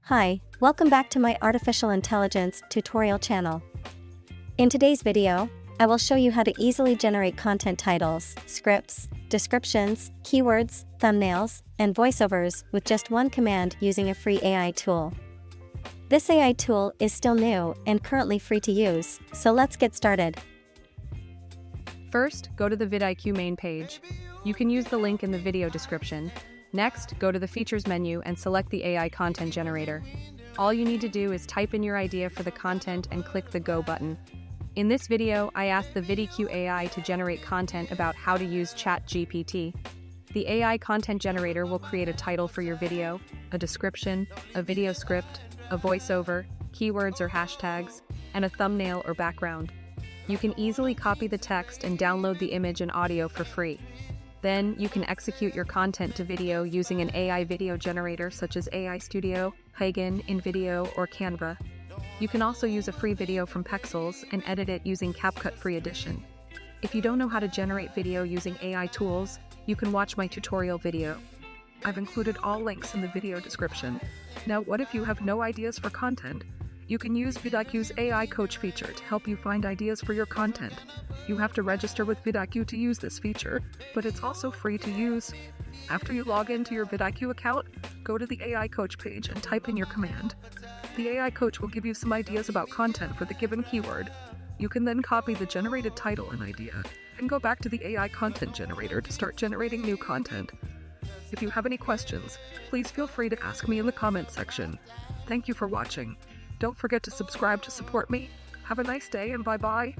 Hi, welcome back to my artificial intelligence tutorial channel. In today's video, I will show you how to easily generate content titles, scripts, descriptions, keywords, thumbnails, and voiceovers with just one command using a free AI tool. This AI tool is still new and currently free to use, so let's get started. First, go to the VidIQ main page. You can use the link in the video description. Next, go to the Features menu and select the AI content generator. All you need to do is type in your idea for the content and click the Go button. In this video, I asked the VidIQ AI to generate content about how to use ChatGPT. The AI content generator will create a title for your video, a description, a video script, a voiceover, keywords or hashtags, and a thumbnail or background. You can easily copy the text and download the image and audio for free. Then, you can execute your content to video using an AI video generator such as AI Studio, Hagen, InVideo, or Canva. You can also use a free video from Pexels and edit it using CapCut Free Edition. If you don't know how to generate video using AI tools, you can watch my tutorial video. I've included all links in the video description. Now, what if you have no ideas for content? You can use VidIQ's AI Coach feature to help you find ideas for your content. You have to register with VidIQ to use this feature, but it's also free to use. After you log into your VidIQ account, go to the AI Coach page and type in your command. The AI Coach will give you some ideas about content for the given keyword. You can then copy the generated title and idea, and go back to the AI content generator to start generating new content. If you have any questions, please feel free to ask me in the comment section. Thank you for watching. Don't forget to subscribe to support me. Have a nice day and bye-bye.